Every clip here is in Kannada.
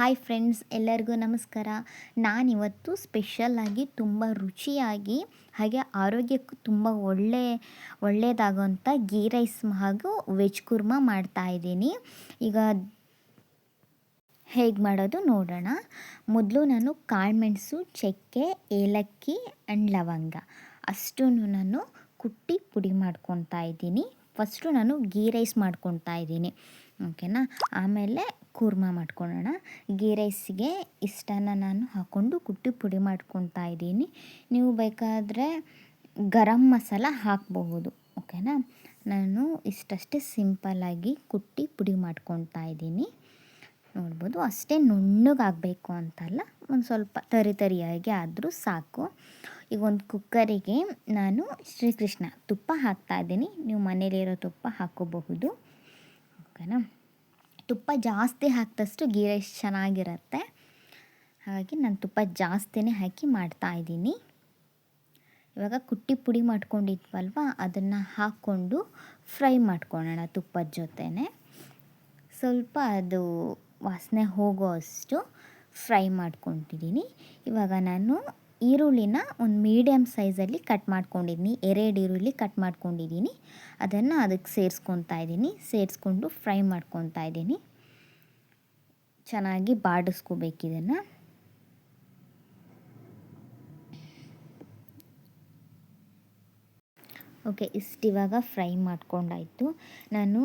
ಹಾಯ್ ಫ್ರೆಂಡ್ಸ್, ಎಲ್ಲರಿಗೂ ನಮಸ್ಕಾರ. ನಾನಿವತ್ತು ಸ್ಪೆಷಲ್ಲಾಗಿ ತುಂಬ ರುಚಿಯಾಗಿ ಹಾಗೆ ಆರೋಗ್ಯಕ್ಕೂ ತುಂಬ ಒಳ್ಳೆಯದಾಗೋಂಥ ಗೀ ರೈಸ್ ಹಾಗೂ ವೆಜ್ ಕುರ್ಮಾ ಮಾಡ್ತಾಯಿದ್ದೀನಿ. ಈಗ ಹೇಗೆ ಮಾಡೋದು ನೋಡೋಣ. ಮೊದಲು ನಾನು ಕಾಳುಮೆಣಸು, ಚಕ್ಕೆ, ಏಲಕ್ಕಿ ಆ್ಯಂಡ್ ಲವಂಗ ಅಷ್ಟನ್ನು ನಾನು ಕುಟ್ಟಿ ಪುಡಿ ಮಾಡ್ಕೊತಾ ಇದ್ದೀನಿ. ಫಸ್ಟು ನಾನು ಗೀ ರೈಸ್ ಮಾಡ್ಕೊತಾ ಇದ್ದೀನಿ, ಓಕೆನಾ. ಆಮೇಲೆ ಕೂರ್ಮ ಮಾಡ್ಕೊಳ್ಳೋಣ. ಗೀ ರೈಸಿಗೆ ಇಷ್ಟನ್ನು ನಾನು ಹಾಕ್ಕೊಂಡು ಕುಟ್ಟಿ ಪುಡಿ ಮಾಡ್ಕೊತಾ ಇದ್ದೀನಿ. ನೀವು ಬೇಕಾದರೆ ಗರಂ ಮಸಾಲ ಹಾಕಬಹುದು, ಓಕೆನಾ. ನಾನು ಇಷ್ಟಷ್ಟೇ ಸಿಂಪಲ್ಲಾಗಿ ಕುಟ್ಟಿ ಪುಡಿ ಮಾಡ್ಕೊತಾ ಇದ್ದೀನಿ. ನೋಡ್ಬೋದು, ಅಷ್ಟೇ ನುಣ್ಣಗಾಗಬೇಕು ಅಂತಲ್ಲ, ಒಂದು ಸ್ವಲ್ಪ ತರಿಯಾಗಿ ಆದರೂ ಸಾಕು. ಈಗ ಒಂದು ಕುಕ್ಕರಿಗೆ ನಾನು ಶ್ರೀಕೃಷ್ಣ ತುಪ್ಪ ಹಾಕ್ತಾಯಿದ್ದೀನಿ. ನೀವು ಮನೇಲಿರೋ ತುಪ್ಪ ಹಾಕ್ಕೋಬಹುದು, ಓಕೆನಾ. ತುಪ್ಪ ಜಾಸ್ತಿ ಹಾಕಿದಷ್ಟು ಗೀ ರೈಸ್ ಚೆನ್ನಾಗಿರುತ್ತೆ. ಹಾಗಾಗಿ ನಾನು ತುಪ್ಪ ಜಾಸ್ತಿನೇ ಹಾಕಿ ಮಾಡ್ತಾಯಿದ್ದೀನಿ. ಇವಾಗ ಕುಟ್ಟಿ ಪುಡಿ ಮಾಡ್ಕೊಂಡಿದ್ವಲ್ವ, ಅದನ್ನು ಹಾಕ್ಕೊಂಡು ಫ್ರೈ ಮಾಡ್ಕೊಳ್ಳೋಣ ತುಪ್ಪದ ಜೊತೆನೇ. ಸ್ವಲ್ಪ ಅದು ವಾಸನೆ ಹೋಗೋ ಅಷ್ಟು ಫ್ರೈ ಮಾಡ್ಕೊತಿದ್ದೀನಿ. ಇವಾಗ ನಾನು ಈರುಳ್ಳಿನ ಒಂದು ಮೀಡಿಯಮ್ ಸೈಜಲ್ಲಿ ಕಟ್ ಮಾಡ್ಕೊಂಡಿದ್ದೀನಿ. 2 ಈರುಳ್ಳಿ ಕಟ್ ಮಾಡ್ಕೊಂಡಿದ್ದೀನಿ. ಅದನ್ನು ಅದಕ್ಕೆ ಸೇರಿಸ್ಕೊತಾ ಇದ್ದೀನಿ. ಸೇರಿಸ್ಕೊಂಡು ಫ್ರೈ ಮಾಡ್ಕೊತಾ ಇದ್ದೀನಿ. ಚೆನ್ನಾಗಿ ಬಾಡಿಸ್ಕೋಬೇಕು ಇದನ್ನು. ಓಕೆ, ಇವಾಗ ಫ್ರೈ ಮಾಡ್ಕೊಂಡಾಯಿತು. ನಾನು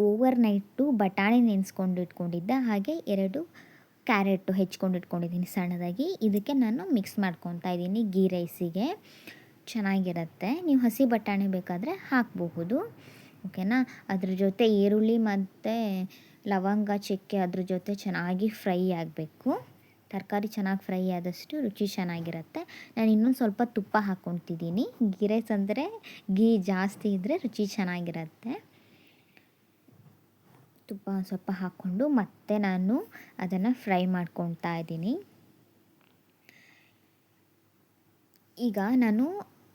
ಓವರ್ ನೈಟು ಬಟಾಣಿ ನೆನೆಸ್ಕೊಂಡು ಇಟ್ಕೊಂಡಿದ್ದೆ, ಹಾಗೆ 2 ಕ್ಯಾರೆಟು ಹೆಚ್ಕೊಂಡು ಇಟ್ಕೊಂಡಿದ್ದೀನಿ ಸಣ್ಣದಾಗಿ. ಇದಕ್ಕೆ ನಾನು ಮಿಕ್ಸ್ ಮಾಡ್ಕೊತಾ ಇದ್ದೀನಿ ಗೀ ರೈಸಿಗೆ. ಚೆನ್ನಾಗಿರುತ್ತೆ. ನೀವು ಹಸಿ ಬಟಾಣಿ ಬೇಕಾದರೆ ಹಾಕಬಹುದು, ಓಕೆನಾ. ಅದ್ರ ಜೊತೆ ಈರುಳ್ಳಿ ಮತ್ತು ಲವಂಗ, ಚಕ್ಕೆ ಅದ್ರ ಜೊತೆ ಚೆನ್ನಾಗಿ ಫ್ರೈ ಆಗಬೇಕು. ತರಕಾರಿ ಚೆನ್ನಾಗಿ ಫ್ರೈ ಆದಷ್ಟು ರುಚಿ ಚೆನ್ನಾಗಿರುತ್ತೆ. ನಾನು ಇನ್ನೊಂದು ಸ್ವಲ್ಪ ತುಪ್ಪ ಹಾಕ್ಕೊತಿದ್ದೀನಿ. ಗೀ ರೈಸ್ ಅಂದರೆ ಗೀ ಜಾಸ್ತಿ ಇದ್ದರೆ ರುಚಿ ಚೆನ್ನಾಗಿರುತ್ತೆ. ತುಪ್ಪ ಒಂದು ಸ್ವಲ್ಪ ಹಾಕ್ಕೊಂಡು ಮತ್ತೆ ನಾನು ಅದನ್ನು ಫ್ರೈ ಮಾಡ್ಕೊತಾ ಇದ್ದೀನಿ. ಈಗ ನಾನು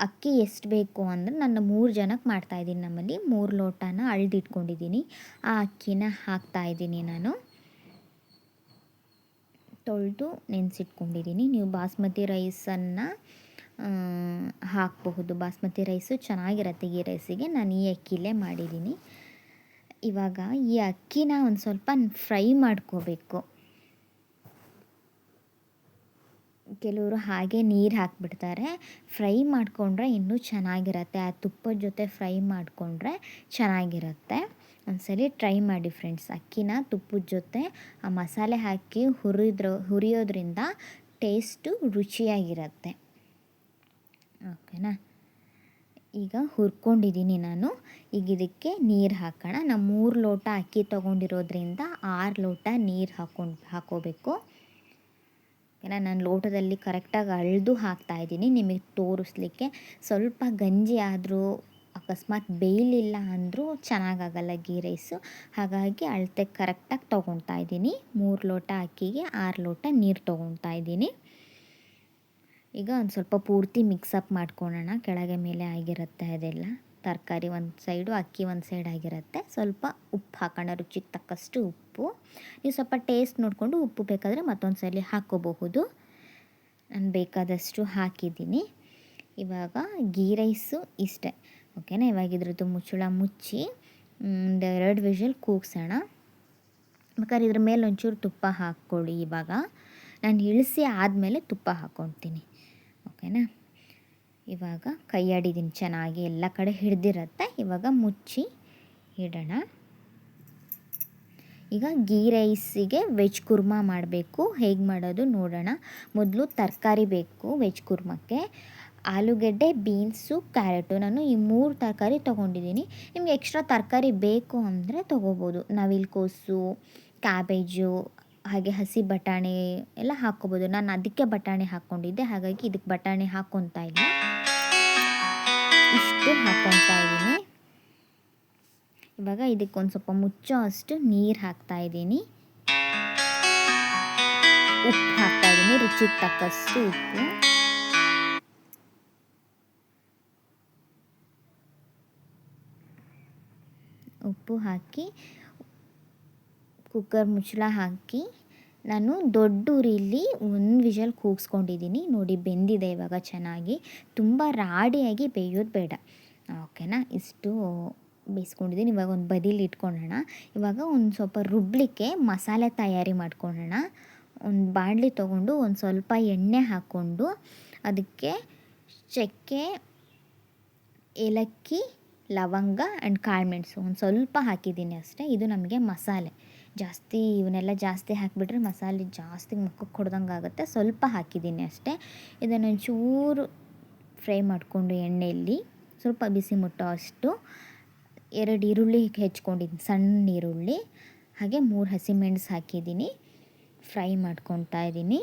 ಅಕ್ಕಿ ಎಷ್ಟು ಬೇಕು ಅಂದರೆ ನಾನು 3 ಜನಕ್ಕೆ ಮಾಡ್ತಾಯಿದ್ದೀನಿ. ನಮ್ಮಲ್ಲಿ 3 ಲೋಟನ ಅಳ್ದಿಟ್ಕೊಂಡಿದ್ದೀನಿ. ಆ ಅಕ್ಕಿನ ಹಾಕ್ತಾಯಿದ್ದೀನಿ. ನಾನು ತೊಳೆದು ನೆನೆಸಿಟ್ಕೊಂಡಿದ್ದೀನಿ. ನೀವು ಬಾಸ್ಮತಿ ರೈಸನ್ನು ಹಾಕಬಹುದು. ಬಾಸ್ಮತಿ ರೈಸು ಚೆನ್ನಾಗಿರುತ್ತೆ ಗೀ ರೈಸಿಗೆ. ನಾನು ಈ ಅಕ್ಕಿಲೇ ಮಾಡಿದ್ದೀನಿ. ಇವಾಗ ಈ ಅಕ್ಕಿನ ಒಂದು ಸ್ವಲ್ಪ ಫ್ರೈ ಮಾಡ್ಕೋಬೇಕು. ಕೆಲವರು ಹಾಗೆ ನೀರು ಹಾಕಿಬಿಡ್ತಾರೆ. ಫ್ರೈ ಮಾಡಿಕೊಂಡ್ರೆ ಇನ್ನೂ ಚೆನ್ನಾಗಿರುತ್ತೆ. ಆ ತುಪ್ಪದ ಜೊತೆ ಫ್ರೈ ಮಾಡಿಕೊಂಡ್ರೆ ಚೆನ್ನಾಗಿರುತ್ತೆ. ಒಂದ್ಸರಿ ಟ್ರೈ ಮಾಡಿ ಫ್ರೆಂಡ್ಸ್. ಅಕ್ಕಿನ ತುಪ್ಪದ ಜೊತೆ ಆ ಮಸಾಲೆ ಹಾಕಿ ಹುರಿಯೋದ್ರಿಂದ ಟೇಸ್ಟು ರುಚಿಯಾಗಿರುತ್ತೆ, ಓಕೆನಾ. ಈಗ ಹುರ್ಕೊಂಡಿದ್ದೀನಿ ನಾನು. ಈಗ ಇದಕ್ಕೆ ನೀರು ಹಾಕೋಣ. ನಾನು 3 ಲೋಟ ಅಕ್ಕಿ ತೊಗೊಂಡಿರೋದ್ರಿಂದ 6 ಲೋಟ ನೀರು ಹಾಕೋಬೇಕು, ಓಕೆನಾ. ನಾನು ಲೋಟದಲ್ಲಿ ಕರೆಕ್ಟಾಗಿ ಅಳೆದು ಹಾಕ್ತಾಯಿದ್ದೀನಿ ನಿಮಗೆ ತೋರಿಸ್ಲಿಕ್ಕೆ. ಸ್ವಲ್ಪ ಗಂಜಿ ಆದರೂ ಅಕಸ್ಮಾತ್ ಬೇಯಲಿಲ್ಲ ಅಂದರೂ ಚೆನ್ನಾಗಾಗಲ್ಲ ಗೀ ರೈಸು. ಹಾಗಾಗಿ ಅಳತೆ ಕರೆಕ್ಟಾಗಿ ತೊಗೊತಾ ಇದ್ದೀನಿ. 3 ಲೋಟ ಅಕ್ಕಿಗೆ 6 ಲೋಟ ನೀರು ತೊಗೊತಾ ಇದ್ದೀನಿ. ಈಗ ಒಂದು ಸ್ವಲ್ಪ ಪೂರ್ತಿ ಮಿಕ್ಸಪ್ ಮಾಡ್ಕೊಳ್ಳೋಣ. ಕೆಳಗೆ ಮೇಲೆ ಆಗಿರುತ್ತೆ ಅದೆಲ್ಲ. ತರಕಾರಿ ಒಂದು ಸೈಡು, ಅಕ್ಕಿ ಒಂದು ಸೈಡ್ ಆಗಿರುತ್ತೆ. ಸ್ವಲ್ಪ ಉಪ್ಪು ಹಾಕೋಣ, ರುಚಿಗೆ ತಕ್ಕಷ್ಟು ಉಪ್ಪು. ನೀವು ಸ್ವಲ್ಪ ಟೇಸ್ಟ್ ನೋಡಿಕೊಂಡು ಉಪ್ಪು ಬೇಕಾದರೆ ಮತ್ತೊಂದು ಸಲ ಹಾಕ್ಕೋಬಹುದು. ನಾನು ಬೇಕಾದಷ್ಟು ಹಾಕಿದ್ದೀನಿ. ಇವಾಗ ಗೀ ರೈಸು ಇಷ್ಟೇ, ಓಕೆನಾ. ಇವಾಗ ಇದ್ರದ್ದು ಮುಚ್ಚಳ ಮುಚ್ಚಿ 2 ವಿಷಲ್ ಕೂಗ್ಸೋಣ. ಬೇಕಾದ್ರೆ ಇದ್ರ ಮೇಲೆ ಒಂಚೂರು ತುಪ್ಪ ಹಾಕ್ಕೊಳ್ಳಿ. ಇವಾಗ ನಾನು ಇಳಿಸಿ ಆದಮೇಲೆ ತುಪ್ಪ ಹಾಕ್ಕೊತೀನಿ, ಓಕೆನಾ. ಇವಾಗ ಕೈ ಆಡಿದ್ದೀನಿ ಚೆನ್ನಾಗಿ, ಎಲ್ಲ ಕಡೆ ಹಿಡ್ದಿರುತ್ತೆ. ಇವಾಗ ಮುಚ್ಚಿ ಇಡೋಣ. ಈಗ ಗೀ ರೈಸಿಗೆ ವೆಜ್ ಕುರ್ಮಾ ಮಾಡಬೇಕು. ಹೇಗೆ ಮಾಡೋದು ನೋಡೋಣ. ಮೊದಲು ತರಕಾರಿ ಬೇಕು ವೆಜ್ ಕುರ್ಮಕ್ಕೆ. ಆಲೂಗೆಡ್ಡೆ, ಬೀನ್ಸು, ಕ್ಯಾರೆಟು, ನಾನು ಈ 3 ತರಕಾರಿ ತೊಗೊಂಡಿದ್ದೀನಿ. ನಿಮ್ಗೆ ಎಕ್ಸ್ಟ್ರಾ ತರಕಾರಿ ಬೇಕು ಅಂದರೆ ತೊಗೋಬೋದು. ನವಿಲುಕೋಸು, ಕ್ಯಾಬೇಜು, ಹಾಗೆ ಹಸಿ ಬಟಾಣಿ ಎಲ್ಲ ಹಾಕ್ಕೋಬೋದು. ನಾನು ಅದಕ್ಕೆ ಬಟಾಣಿ ಹಾಕ್ಕೊಂಡಿದ್ದೆ, ಹಾಗಾಗಿ ಇದಕ್ಕೆ ಬಟಾಣಿ ಹಾಕ್ಕೊತಾ ಇಲ್ಲ. ಇಷ್ಟು ಹಾಕ್ಕೊತಾ ಇದ್ದೀನಿ. ಇವಾಗ ಇದಕ್ಕೊಂದು ಸ್ವಲ್ಪ ಮುಚ್ಚೋ ಅಷ್ಟು ನೀರು ಹಾಕ್ತಾಯಿದ್ದೀನಿ. ಉಪ್ಪು ಹಾಕ್ತಾಯಿದ್ದೀನಿ, ರುಚಿಗೆ ತಕ್ಕಷ್ಟು ಉಪ್ಪು. ಉಪ್ಪು ಹಾಕಿ ಕುಕ್ಕರ್ ಮುಚ್ಚಳ ಹಾಕಿ ನಾನು ದೊಡ್ಡ ಉರಿಲಿ 1 ವಿಷಲ್ ಕೂಗಿಸ್ಕೊಂಡಿದ್ದೀನಿ. ನೋಡಿ ಬೆಂದಿದೆ ಇವಾಗ ಚೆನ್ನಾಗಿ. ತುಂಬ ರಾಡಿಯಾಗಿ ಬೇಯೋದು ಬೇಡ. ಓಕೆನಾ? ಇಷ್ಟು ಬೇಯಿಸ್ಕೊಂಡಿದ್ದೀನಿ. ಇವಾಗ ಒಂದು ಬದಿಲಿ ಇಟ್ಕೊಳ್ಳೋಣ. ಇವಾಗ ಒಂದು ಸ್ವಲ್ಪ ರುಬ್ಬಲಿಕ್ಕೆ ಮಸಾಲೆ ತಯಾರಿ ಮಾಡ್ಕೊಳ್ಳೋಣ. ಒಂದು ಬಾಣಲಿ ತೊಗೊಂಡು ಒಂದು ಸ್ವಲ್ಪ ಎಣ್ಣೆ ಹಾಕ್ಕೊಂಡು ಅದಕ್ಕೆ ಚಕ್ಕೆ, ಏಲಕ್ಕಿ, ಲವಂಗ ಆ್ಯಂಡ್ ಕಾಳುಮೆಣಸು ಒಂದು ಸ್ವಲ್ಪ ಹಾಕಿದ್ದೀನಿ ಅಷ್ಟೇ. ಇದು ನಮಗೆ ಮಸಾಲೆ. ಜಾಸ್ತಿ ಇವನ್ನೆಲ್ಲ ಜಾಸ್ತಿ ಹಾಕಿಬಿಟ್ರೆ ಮಸಾಲೆ ಜಾಸ್ತಿ ಮುಖಕ್ಕೆ ಹೊಡೆದಂಗೆ ಆಗುತ್ತೆ. ಸ್ವಲ್ಪ ಹಾಕಿದ್ದೀನಿ ಅಷ್ಟೇ. ಇದನ್ನು ಒಂಚೂರು ಫ್ರೈ ಮಾಡಿಕೊಂಡು ಎಣ್ಣೆಯಲ್ಲಿ ಸ್ವಲ್ಪ ಬಿಸಿ ಮುಟ್ಟೋ ಅಷ್ಟು 2 ಈರುಳ್ಳಿ ಹೆಚ್ಕೊಂಡಿದ್ದೀನಿ, ಸಣ್ಣ ಈರುಳ್ಳಿ, ಹಾಗೆ 3 ಹಸಿಮೆಣಸು ಹಾಕಿದ್ದೀನಿ. ಫ್ರೈ ಮಾಡ್ಕೊತಾ ಇದ್ದೀನಿ.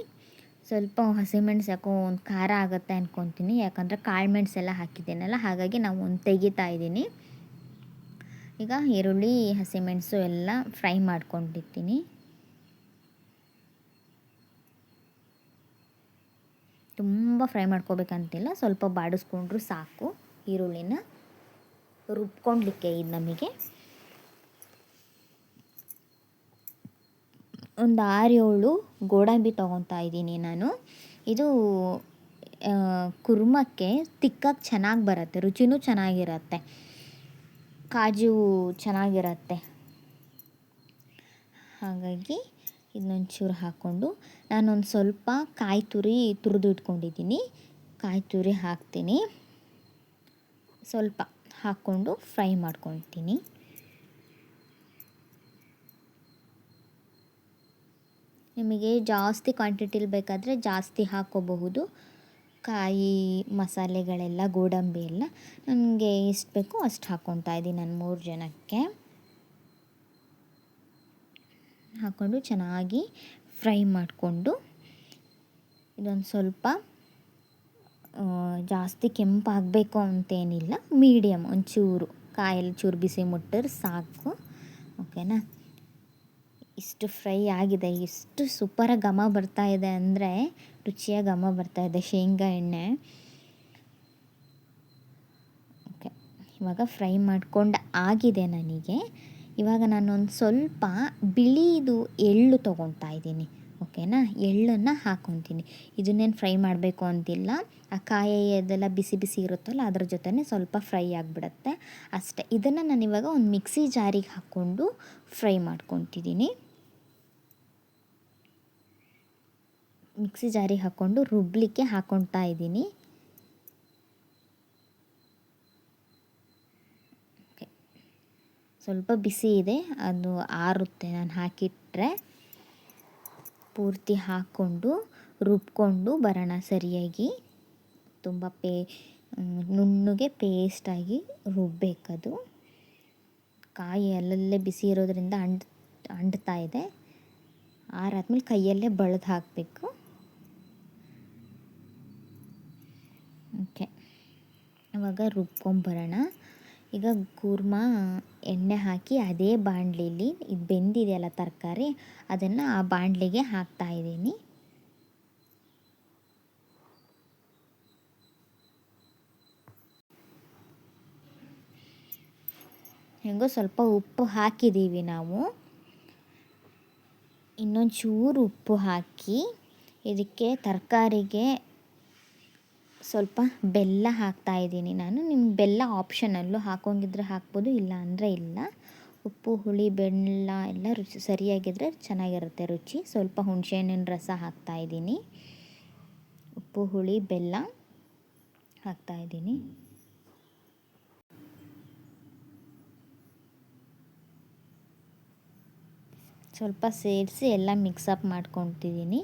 ಸ್ವಲ್ಪ ಹಸಿಮೆಣಸು ಯಾಕೋ ಒಂದು ಖಾರ ಆಗುತ್ತೆ ಅಂದ್ಕೊತೀನಿ, ಯಾಕಂದರೆ ಕಾಳುಮೆಣಸೆಲ್ಲ ಹಾಕಿದ್ದೀನಲ್ಲ, ಹಾಗಾಗಿ ನಾವು ಒಂದು ತೆಗಿತಾ ಇದ್ದೀನಿ. ಈಗ ಈರುಳ್ಳಿ ಹಸಿಮೆಣಸು ಎಲ್ಲ ಫ್ರೈ ಮಾಡ್ಕೊಂಡಿರ್ತೀನಿ. ತುಂಬ ಫ್ರೈ ಮಾಡ್ಕೋಬೇಕಂತಿಲ್ಲ, ಸ್ವಲ್ಪ ಬಾಡಿಸ್ಕೊಂಡ್ರೂ ಸಾಕು. ಈರುಳ್ಳಿನ ರುಬ್ಕೊಂಡ್ಲಿಕ್ಕೆ ಇದು ನಮಗೆ ಒಂದು 6-7 ಗೋಡಂಬಿ ತೊಗೊತಾ ಇದ್ದೀನಿ ನಾನು. ಇದು ಕುರ್ಮಕ್ಕೆ ತಿಕ್ಕಾಗಿ ಚೆನ್ನಾಗಿ ಬರುತ್ತೆ, ರುಚಿನೂ ಚೆನ್ನಾಗಿರುತ್ತೆ, ಕಾಜು ಚೆನ್ನಾಗಿರುತ್ತೆ. ಹಾಗಾಗಿ ಇದನ್ನೊಂಚೂರು ಹಾಕ್ಕೊಂಡು ನಾನೊಂದು ಸ್ವಲ್ಪ ಕಾಯಿ ತುರಿ ತುರಿದು ಇಟ್ಕೊಂಡಿದ್ದೀನಿ. ಕಾಯಿ ತುರಿ ಹಾಕ್ತೀನಿ, ಸ್ವಲ್ಪ ಹಾಕ್ಕೊಂಡು ಫ್ರೈ ಮಾಡ್ಕೊತೀನಿ. ನಿಮಗೆ ಜಾಸ್ತಿ ಕ್ವಾಂಟಿಟಿಲಿ ಬೇಕಾದರೆ ಜಾಸ್ತಿ ಹಾಕ್ಕೋಬಹುದು ಕಾಯಿ ಮಸಾಲೆಗಳೆಲ್ಲ, ಗೋಡಂಬಿ ಎಲ್ಲ. ನನಗೆ ಎಷ್ಟು ಬೇಕೋ ಅಷ್ಟು ಹಾಕ್ಕೊತಾ ಇದ್ದೀನಿ ನಾನು 3 ಜನಕ್ಕೆ. ಹಾಕ್ಕೊಂಡು ಚೆನ್ನಾಗಿ ಫ್ರೈ ಮಾಡಿಕೊಂಡು ಇದೊಂದು ಸ್ವಲ್ಪ ಜಾಸ್ತಿ ಕೆಂಪಾಗಬೇಕು ಅಂತೇನಿಲ್ಲ, ಮೀಡಿಯಮ್ ಒಂಚೂರು ಕಾಯಲ್ಲಿ ಚೂರು ಬಿಸಿ ಮುಟ್ಟಿದ್ರೆ ಸಾಕು. ಓಕೆನಾ? ಇಷ್ಟು ಫ್ರೈ ಆಗಿದೆ. ಎಷ್ಟು ಸೂಪರಾಗಿ ಘಮ ಬರ್ತಾಯಿದೆ ಅಂದರೆ ರುಚಿಯಾಗಿ ಘಮ ಬರ್ತಾಯಿದೆ ಶೇಂಗಾ ಎಣ್ಣೆ. ಓಕೆ, ಇವಾಗ ಫ್ರೈ ಮಾಡ್ಕೊಂಡು ಆಗಿದೆ ನನಗೆ. ಇವಾಗ ನಾನೊಂದು ಸ್ವಲ್ಪ ಬಿಳಿದು ಎಳ್ಳು ತೊಗೊತಾ ಇದ್ದೀನಿ. ಓಕೆನಾ? ಎಳ್ಳನ್ನು ಹಾಕ್ಕೊತೀನಿ. ಇದನ್ನೇನು ಫ್ರೈ ಮಾಡಬೇಕು ಅಂತಿಲ್ಲ, ಆ ಕಾಯಿ ಅದೆಲ್ಲ ಬಿಸಿ ಬಿಸಿ ಇರುತ್ತಲ್ಲ ಅದ್ರ ಜೊತೆನೇ ಸ್ವಲ್ಪ ಫ್ರೈ ಆಗಿಬಿಡುತ್ತೆ ಅಷ್ಟೇ. ಇದನ್ನು ನಾನಿವಾಗ ಒಂದು ಮಿಕ್ಸಿ ಜಾರಿಗೆ ಹಾಕ್ಕೊಂಡು ಫ್ರೈ ಮಾಡ್ಕೊತಿದ್ದೀನಿ. ಮಿಕ್ಸಿ ಜಾರಿಗೆ ಹಾಕ್ಕೊಂಡು ರುಬ್ಬಲಿಕ್ಕೆ ಹಾಕ್ಕೊತಾ ಇದ್ದೀನಿ. ಓಕೆ, ಸ್ವಲ್ಪ ಬಿಸಿ ಇದೆ, ಅದು ಆರುತ್ತೆ. ನಾನು ಹಾಕಿಟ್ರೆ ಪೂರ್ತಿ ಹಾಕ್ಕೊಂಡು ರುಬ್ಕೊಂಡು ಬರೋಣ ಸರಿಯಾಗಿ. ತುಂಬ ನುಣ್ಣಗೆ ಪೇಸ್ಟಾಗಿ ರುಬ್ಬೇಕದು. ಕಾಯಿ ಅಲ್ಲಲ್ಲೇ ಬಿಸಿ ಇರೋದ್ರಿಂದ ಅಂಟ್ತಾ ಇದೆ. ಆರಾದ್ಮೇಲೆ ಕೈಯಲ್ಲೇ ಬಳ್ದು ಹಾಕಬೇಕು. ಓಕೆ, ಇವಾಗ ರುಬ್ಕೊಂಬರೋಣ. ಈಗ ಕೂರ್ಮ ಎಣ್ಣೆ ಹಾಕಿ ಅದೇ ಬಾಣಲಿಲಿ ಇದು ಬೆಂದಿದೆಯಲ್ಲ ತರಕಾರಿ, ಅದನ್ನು ಆ ಬಾಣಲಿಗೆ ಹಾಕ್ತಾಯಿದ್ದೀನಿ. ಹೆಂಗೋ ಸ್ವಲ್ಪ ಉಪ್ಪು ಹಾಕಿದ್ದೀವಿ ನಾವು. ಇನ್ನೊಂದು ಚೂರು ಉಪ್ಪು ಹಾಕಿ ಇದಕ್ಕೆ ತರಕಾರಿಗೆ ಸ್ವಲ್ಪ ಬೆಲ್ಲ ಹಾಕ್ತಾಯಿದ್ದೀನಿ ನಾನು. ನಿಮ್ಗೆ ಬೆಲ್ಲ ಆಪ್ಷನಲ್ಲು, ಹಾಕೋಂಗಿದ್ರೆ ಹಾಕ್ಬೋದು, ಇಲ್ಲ ಅಂದರೆ ಇಲ್ಲ. ಉಪ್ಪು, ಹುಳಿ, ಬೆಲ್ಲ ಎಲ್ಲ ರುಚಿ ಸರಿಯಾಗಿದ್ದರೆ ಚೆನ್ನಾಗಿರುತ್ತೆ ರುಚಿ. ಸ್ವಲ್ಪ ಹುಣಸೆಹಣ್ಣಿನ ರಸ ಹಾಕ್ತಾಯಿದ್ದೀನಿ. ಉಪ್ಪು, ಹುಳಿ, ಬೆಲ್ಲ ಹಾಕ್ತಾಯಿದ್ದೀನಿ. ಸ್ವಲ್ಪ ಸೇರಿಸಿ ಎಲ್ಲ ಮಿಕ್ಸಪ್ ಮಾಡ್ಕೊತಿದ್ದೀನಿ.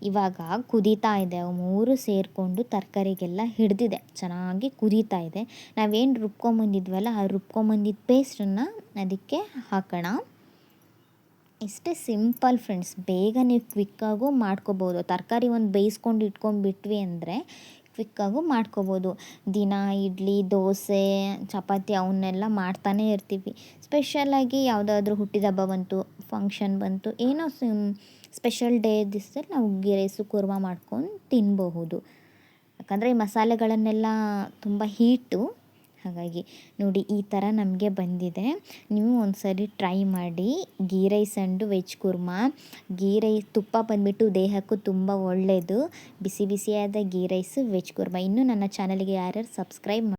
ಇವಾಗ ಕುದೀತಾ ಇದೆ, ಅವು 3 ಸೇರಿಕೊಂಡು ತರಕಾರಿಗೆಲ್ಲ ಹಿಡಿದಿದೆ, ಚೆನ್ನಾಗಿ ಕುದೀತಾ ಇದೆ. ನಾವೇನು ರುಬ್ಕೊಂಬಂದಿದ್ವಲ್ಲ ಆ ರುಬ್ಕೊಂಬಂದಿದ್ದ ಪೇಸ್ಟನ್ನು ಅದಕ್ಕೆ ಹಾಕೋಣ. ಇಷ್ಟೇ ಸಿಂಪಲ್ ಫ್ರೆಂಡ್ಸ್, ಬೇಗ ನೀವು ಕ್ವಿಕ್ಕಾಗೂ ಮಾಡ್ಕೋಬೋದು. ತರಕಾರಿ ಒಂದು ಬೇಯಿಸ್ಕೊಂಡು ಇಟ್ಕೊಂಡ್ಬಿಟ್ವಿ ಅಂದರೆ ಕ್ವಿಕ್ಕಾಗೂ ಮಾಡ್ಕೋಬೋದು. ದಿನ ಇಡ್ಲಿ, ದೋಸೆ, ಚಪಾತಿ ಅವನ್ನೆಲ್ಲ ಮಾಡ್ತಾನೇ ಇರ್ತೀವಿ. ಸ್ಪೆಷಲಾಗಿ ಯಾವುದಾದ್ರೂ ಹುಟ್ಟಿದ ಹಬ್ಬ ಬಂತು, ಫಂಕ್ಷನ್ ಬಂತು, ಏನೋ ಸ್ಪೆಷಲ್ ಡೇ ದಿವಸದಲ್ಲಿ ನಾವು ಗೀ ರೈಸು ಕುರ್ಮ ಮಾಡ್ಕೊಂಡು ತಿನ್ನಬಹುದು. ಯಾಕಂದರೆ ಈ ಮಸಾಲೆಗಳನ್ನೆಲ್ಲ ತುಂಬ ಹೀಟು, ಹಾಗಾಗಿ ನೋಡಿ ಈ ಥರ ನಮಗೆ ಬಂದಿದೆ. ನೀವು ಒಂದ್ಸರಿ ಟ್ರೈ ಮಾಡಿ. Ghee rice and veg kurma. Ghee rice ತುಪ್ಪ ಬಂದುಬಿಟ್ಟು ದೇಹಕ್ಕೂ ತುಂಬ ಒಳ್ಳೆಯದು. ಬಿಸಿ ಬಿಸಿಯಾದ ಗೀ ರೈಸು ವೆಜ್ ಕುರ್ಮಾ. ಇನ್ನೂ ನನ್ನ ಚಾನಲ್ಗೆ ಯಾರ್ಯಾರು ಸಬ್ಸ್ಕ್ರೈಬ್